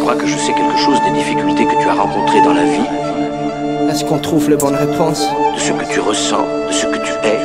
crois que je sais quelque chose des difficultés que tu as rencontrées dans la vie? Est-ce qu'on trouve les bonnes réponses? De ce que tu ressens, de ce que tu es?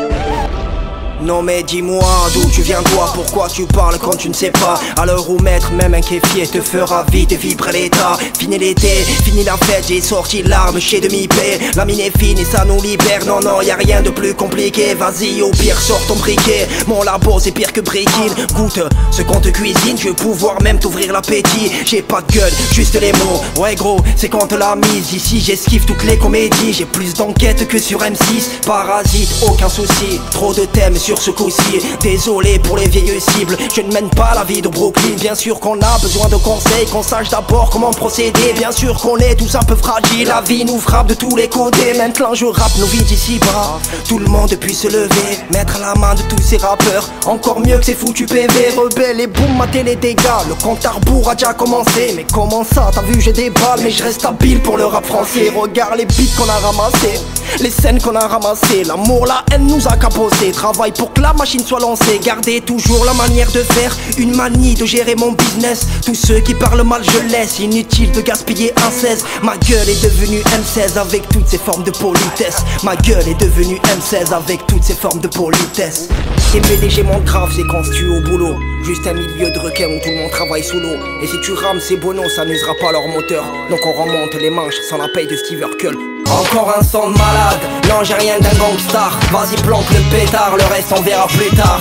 Non mais dis-moi d'où tu viens toi, pourquoi tu parles quand tu ne sais pas? À l'heure où mettre même un kéfier te fera vite vibrer l'état. Fini l'été, fini la fête, j'ai sorti l'arme chez demi-paix. La mine est fine et ça nous libère, non non y'a rien de plus compliqué. Vas-y au pire sors ton briquet, mon labo c'est pire que breaking. Goûte ce qu'on te cuisine, je vais pouvoir même t'ouvrir l'appétit. J'ai pas de gueule, juste les mots, ouais gros c'est quand te la mise. Ici j'esquive toutes les comédies, j'ai plus d'enquêtes que sur M6. Parasite, aucun souci, trop de thèmes sur ce coup-ci. Désolé pour les vieilles cibles, je ne mène pas la vie de Brooklyn. Bien sûr qu'on a besoin de conseils, qu'on sache d'abord comment procéder. Bien sûr qu'on est tous un peu fragiles, la vie nous frappe de tous les côtés. Maintenant je rappe nos vies d'ici bas, tout le monde puisse se lever, mettre la main de tous ces rappeurs. Encore mieux que ces foutus PV, rebelles et boum mater les dégâts. Le compte à rebours a déjà commencé, mais comment ça t'as vu j'ai des balles, mais je reste habile pour le rap français. Regarde les beats qu'on a ramassés, les scènes qu'on a ramassées. L'amour, la haine nous a capoté. Travaille pour que la machine soit lancée. Gardez toujours la manière de faire, une manie de gérer mon business. Tous ceux qui parlent mal je laisse, inutile de gaspiller un 16. Ma gueule est devenue M16 avec toutes ces formes de politesse. Ma gueule est devenue M16 avec toutes ces formes de politesse. Et PDG mon grave c'est quand tu es au boulot, juste un milieu de requin où tout le monde travaille sous l'eau. Et si tu rames ces bonos ça n'usera pas leur moteur, donc on remonte les manches sans la paye de Steve Urkel. Encore un son de malade, non j'ai rien d'un gangstar. Vas-y planque le pétard, le reste on verra plus tard.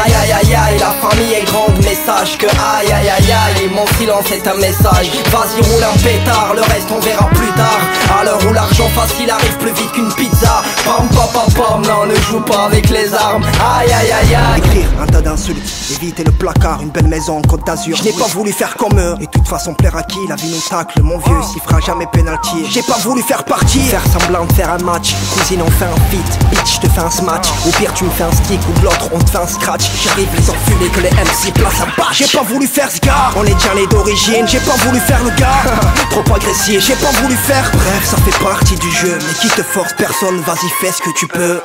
Aïe aïe aïe aïe, la famille est grande mais sache que aïe aïe aïe aïe, mon silence est un message. Vas-y roule un pétard, le reste on verra plus tard. À l'heure où l'argent facile arrive plus vite qu'une pizza. Pam pam pam pam, non ne joue pas avec les armes. Aïe aïe aïe aïe. Écrire un tas d'insultes, éviter le placard, une belle maison en Côte d'Azur. Je n'ai pas voulu faire comme eux, et de toute façon plaire à qui? La vie nous tacle, mon vieux s'y fera jamais pénalty. J'ai pas voulu faire partie, faire semblant de faire un match. Cousine on fait un feat, bitch je te fais un smash. Au pire tu me fais un stick ou de l'autre on te fait un scratch. J'arrive les enculés que les MC placent un batch. J'ai pas voulu faire ce gars, on est déjà les d'origine. J'ai pas voulu faire le gars, trop agressif. J'ai pas voulu faire, bref ça fait partie du jeu. Mais qui te force personne, vas-y fais ce que tu peux.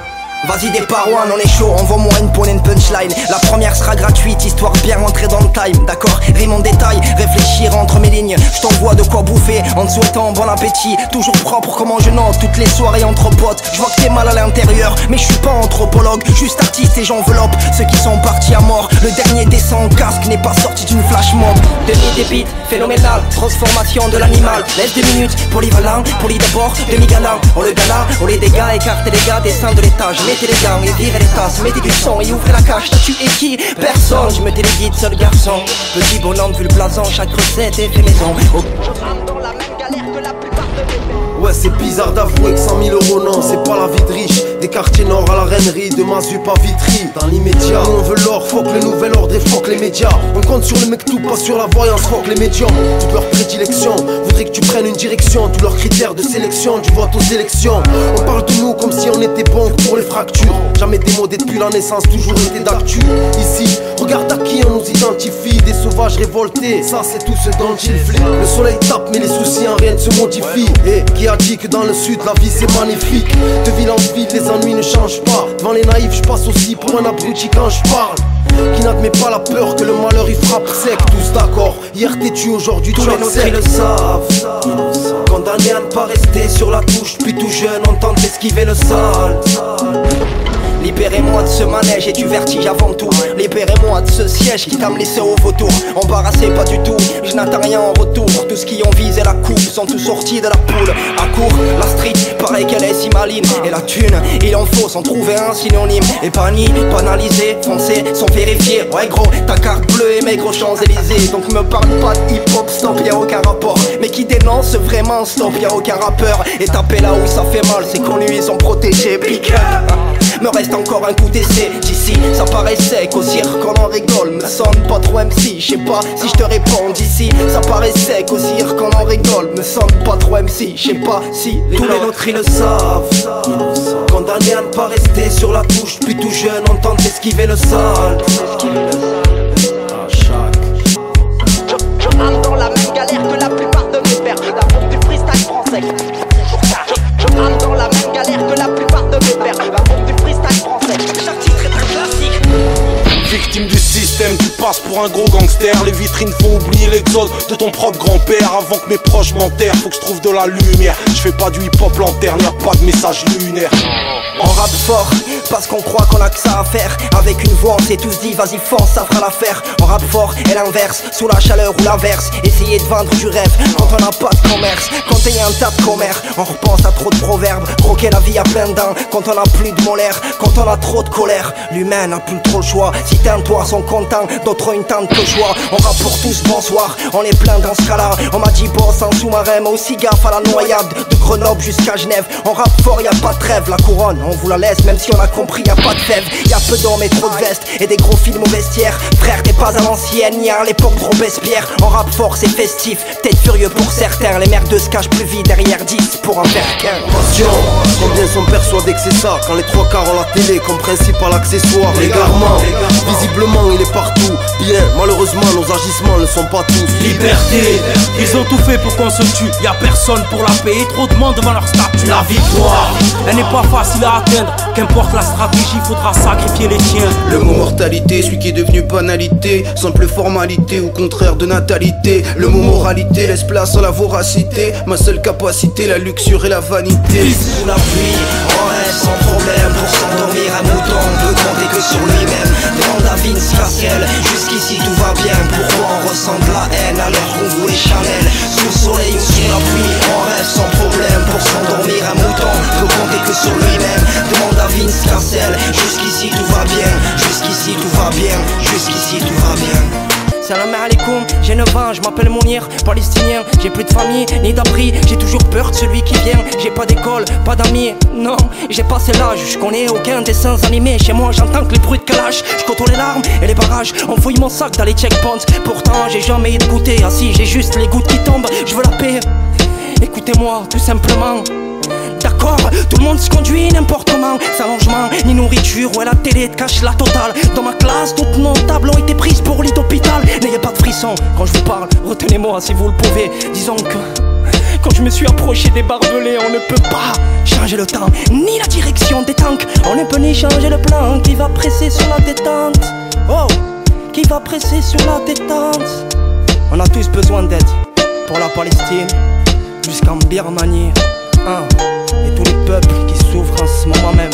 Vas-y des parois, on est chaud, envoie-moi une bonne une punchline. La première sera gratuite, histoire de bien rentrer dans le time. D'accord, rime en détail, réfléchir entre mes lignes. Je t'envoie de quoi bouffer, en te souhaitant bon appétit. Toujours propre comment je note, toutes les soirées entre potes. Je vois que t'es mal à l'intérieur, mais je suis pas anthropologue. Juste artiste et j'enveloppe ceux qui sont partis à mort. Le dernier descend en casque n'est pas sorti d'une flash mob. Demi-débit, phénoménal, transformation de l'animal. Laisse 2 minutes, polyvalent, poli d'abord, demi-galant. On le gala, on les dégâts, écartez les gars, descends de l'étage. Mettez les gants et virez les tasses, mettez du son et ouvrez la cage. T'as tué qui? Personne, je me téléguide seul garçon. Petit bonhomme vu le blason, chaque recette est fait maison. Dans la même galère que la plupart de mes. Ouais c'est bizarre d'avouer que 100 000 € non c'est pas la vie de riche. Des quartiers nord à la Reinerie, de Mazup à Vitry. Dans l'immédiat, on veut l'or, fuck le nouvel ordre et fuck les médias. On compte sur le mec tout, pas sur la voyance, fuck les médiums. Toutes leurs prédilections voudraient que tu prennes une direction. Tous leurs critères de sélection, du vote aux élections. On parle de nous comme si on était bon pour les fractures. Jamais démodé depuis la naissance, toujours été d'actu. Ici, regarde à qui on nous identifie. Des sauvages révoltés, ça c'est tout ce dont il flippe. Le soleil tape mais les soucis en rien ne se modifient. Et qui a dit que dans le sud la vie c'est magnifique? De ville en ville les ennuis ne changent pas. Devant les naïfs je passe aussi pour un abruti quand je parle. Qui n'admet pas la peur que le malheur il frappe sec. Tous d'accord, hier t'es-tu, aujourd'hui tu acceptes. Tous les nôtres ils le savent, condamnés à ne pas rester sur la touche. Depuis tout jeune on tente d'esquiver le sale. Libérez-moi de ce manège et du vertige avant tout. Libérez-moi de ce siège qui t'a me laissé au vautour. Embarrassé pas du tout, je n'attends rien en retour. Tous ceux qui ont visé la coupe sont tous sortis de la poule. À court, la street, pareil qu'elle est si maline. Et la thune, il en faut s'en trouver un synonyme. Épargné, banalisé, foncé, sans vérifier. Ouais gros, ta carte bleue et maigre aux Champs-Élysées. Donc me parle pas de hip-hop, stop, y'a aucun rapport. Mais qui dénonce vraiment, stop, y'a aucun rappeur. Et taper là où ça fait mal, c'est qu'on lui ils sont protégés. Pique. Me reste encore un coup d'essai. D'ici ça paraît sec, au cirque on en rigole. Me sonne pas trop MC, je sais pas si je te réponds. D'ici ça paraît sec, au cirque on en rigole. Me sonne pas trop MC, je sais pas si tous les nôtres ils le savent. Condamnés à ne pas rester sur la touche. Depuis tout jeune on tente d'esquiver le sale. Je rame dans la même galère que la plupart de mes pères. D'amour du freestyle français. Je rame dans la même galère que la plupart de mes pères. D'amour du freestyle français. Chaque titre est un classique. Victime du système, tu passes pour pour un gros gangster. Les vitrines font oublier l'exode de ton propre grand-père. Avant que mes proches m'enterrent, faut que je trouve de la lumière. Je fais pas du hip-hop lanterne, y'a pas de message lunaire. On rappe fort parce qu'on croit qu'on a que ça à faire. Avec une voix on s'est tous dit vas-y fonce, ça fera l'affaire. On rappe fort et l'inverse, sous la chaleur ou l'inverse. Essayer de vendre du rêve quand on n'a pas de commerce. Quand il y a un tas de commères, on repense à trop de proverbes. Croquer la vie à plein dents quand on a plus de molaires. Quand on a trop de colère, l'humain n'a plus trop le choix. Si t'es un toit sont contents, d'autres ont une tente que joie. On rappe pour tous bonsoir, on est plein dans ce cas-là. On m'a dit boss en sous-marin, mais aussi gaffe à la noyade. De Grenoble jusqu'à Genève, on rappe fort, y a pas de trêve. La couronne, on vous la laisse, même si on a compris, y a pas de fève. Y a peu d'hommes et trop de vestes, et des gros films au vestiaire. Frère, t'es pas à l'ancienne, ni à l'époque de Robespierre. On rappe fort, c'est festif, peut-être furieux pour certains. Les merdes se cachent plus vite derrière 10 pour en faire qu'un. Passion, combien sont persuadés que c'est ça? Quand les trois quarts ont la télé comme principal accessoire. L'égarement, visiblement il est partout. Bien, malheureusement nos agissements ne sont pas tous. Liberté, ils ont tout fait pour qu'on se tue. Y'a personne pour la payer, trop de monde devant leur statut. La victoire, elle n'est pas facile à atteindre. Qu'importe la stratégie, faudra sacrifier les tiens. Le mot mortalité, celui qui est devenu banalité, simple formalité ou contraire de natalité. Le mot moralité laisse place à la voracité. Ma seule capacité, la luxure et la vanité. Sous la pluie, on rêve sans problème. Pour s'endormir un mouton, on peut compter que sur lui-même. Demande à Vince Cassel, jusqu'ici tout va bien. Pourquoi on ressent de la haine alors qu'on voulait Chanel? Sous le soleil ou sous la pluie, on rêve sans problème. Pour s'endormir un mouton, on peut compter que sur lui-même. Demande à Vince Cassel, jusqu'ici tout va bien. Jusqu'ici tout va bien, jusqu'ici tout va bien. Salam alaikum, j'ai 9 ans, je m'appelle Mounir, palestinien. J'ai plus de famille, ni d'abri, j'ai toujours peur de celui qui vient. J'ai pas d'école, pas d'amis, non, j'ai passé l'âge. Je connais aucun dessin animé, chez moi j'entends que les bruits de calage. Je côtoie les larmes et les barrages, on fouille mon sac dans les checkpoints. Pourtant j'ai jamais eu de goûter, assis j'ai juste les gouttes qui tombent. Je veux la paix, écoutez-moi tout simplement. D'accord, tout le monde se conduit n'importe comment. Sans logement, ni nourriture, ouais la télé te cache la totale. Dans ma classe, toutes nos tables ont été prises pour lit d'hôpital. N'ayez pas de frisson quand je vous parle, retenez-moi si vous le pouvez. Disons que quand je me suis approché des barbelés, on ne peut pas changer le temps, ni la direction des tanks. On ne peut ni changer le plan qui va presser sur la détente. Oh, qui va presser sur la détente. On a tous besoin d'aide pour la Palestine, jusqu'en Birmanie. Et tous les peuples qui souffrent en ce moment même.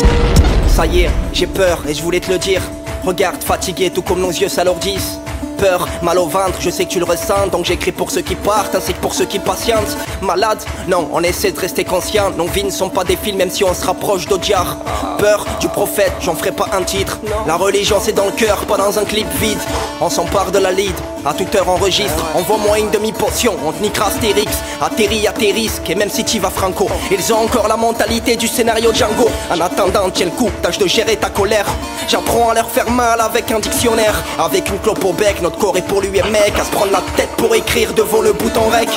Ça y est, j'ai peur et je voulais te le dire. Regarde, fatigué tout comme nos yeux s'alourdissent. Peur, mal au ventre, je sais que tu le ressens. Donc j'écris pour ceux qui partent ainsi que pour ceux qui patientent. Malade, non, on essaie de rester conscient. Nos vies ne sont pas des films même si on se rapproche d'Audiard. Peur du prophète, j'en ferai pas un titre. La religion c'est dans le cœur, pas dans un clip vide. On s'empare de la lead, à toute heure enregistre. Envoie-moi une demi-potion, on te niquera Astérix. Atterris à tes risques, et même si t'y vas franco. Ils ont encore la mentalité du scénario Django. En attendant, tiens le coup, tâche de gérer ta colère. J'apprends à leur faire mal avec un dictionnaire. Avec une clope au bec, notre corps est pour lui un mec. À se prendre la tête pour écrire devant le bouton rec.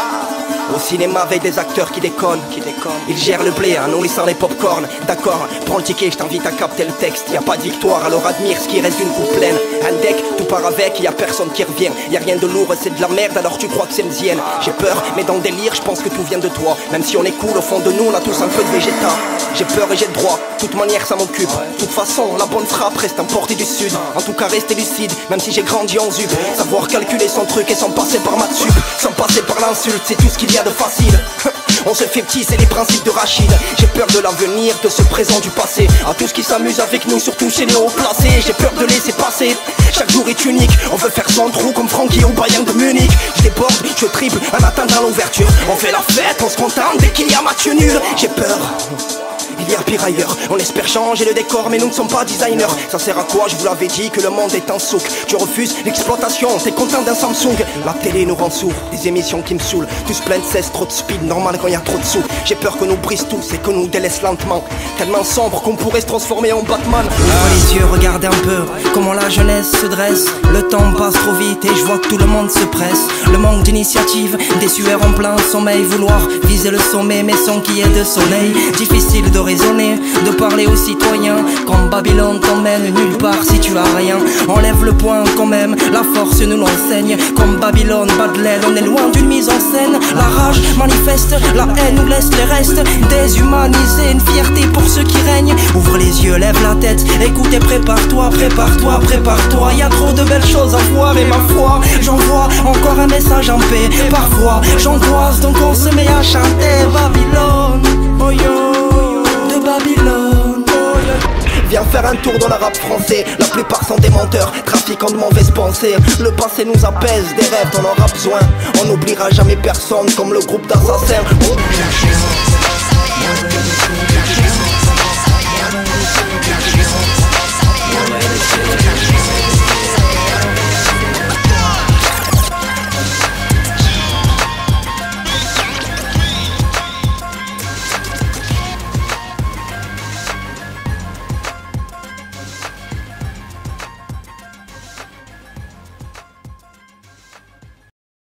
Au cinéma avec des acteurs qui déconnent. Ils gèrent le blé en nourrissant les pop-corn. D'accord, prends le ticket, je t'invite à capter le texte. Y a pas de victoire, alors admire ce qui reste d'une coupe pleine. Un deck, tout part avec, y a personne qui revient. Y a rien de lourd, c'est de la merde, alors tu crois que c'est le zien. J'ai peur, mais dans le délire, je pense que tout vient de toi. Même si on est cool, au fond de nous, on a tous un peu de végéta. J'ai peur et j'ai le droit, toute manière ça m'occupe. De toute façon, la bonne frappe reste importée du sud. En tout cas, rester lucide, même si j'ai grandi en zup. Savoir calculer son truc et sans passer par ma sup. Sans passer par l'insulte, c'est tout ce qu'il y a de facile. On se fait petit, c'est les principes de Rachid. J'ai peur de l'avenir, de ce présent, du passé. À tous qui s'amusent avec nous, surtout chez les hauts placés. J'ai peur de laisser passer, chaque jour est unique. On veut faire son trou comme Francky au Bayern de Munich. Je déborde, je triple, en attendant l'ouverture. On fait la fête, on se contente dès qu'il y a match nul. J'ai peur, il y a pire ailleurs. On espère changer le décor mais nous ne sommes pas designers. Ça sert à quoi, je vous l'avais dit, que le monde est un souk. Tu refuses l'exploitation, t'es content d'un Samsung. La télé nous rend sourds, des émissions qui me saoulent. Tous plein de cesse, trop de speed, normal quand y a trop de sous. J'ai peur que nous brise tous et que nous délaisse lentement. Tellement sombre qu'on pourrait se transformer en Batman. Ouvre les yeux, regarde un peu comment la jeunesse se dresse. Le temps passe trop vite et je vois que tout le monde se presse. Le manque d'initiative, des sueurs en plein sommeil. Vouloir viser le sommet mais sans qu'il y ait de soleil. Difficile de raisonner, de parler aux citoyens. Comme Babylone t'emmène nulle part si tu as rien. Enlève le point quand même, la force nous l'enseigne. Comme Babylone, bas de l'aile, on est loin d'une mise en scène. La rage manifeste, la haine nous laisse les restes déshumanisés, une fierté pour ceux qui règnent. Ouvre les yeux, lève la tête, écoute et prépare-toi, prépare-toi, prépare-toi. Y a trop de belles choses à voir et ma foi, j'envoie encore un message en paix. Parfois j'angoisse donc on se met à chanter Babylone, oh yo, de Babylone, oh yo. Viens faire un tour dans le rap français. La plupart sont des menteurs, trafiquants de mauvaises pensées. Le passé nous apaise, des rêves on en aura besoin. On n'oubliera jamais personne comme le groupe d'assassins.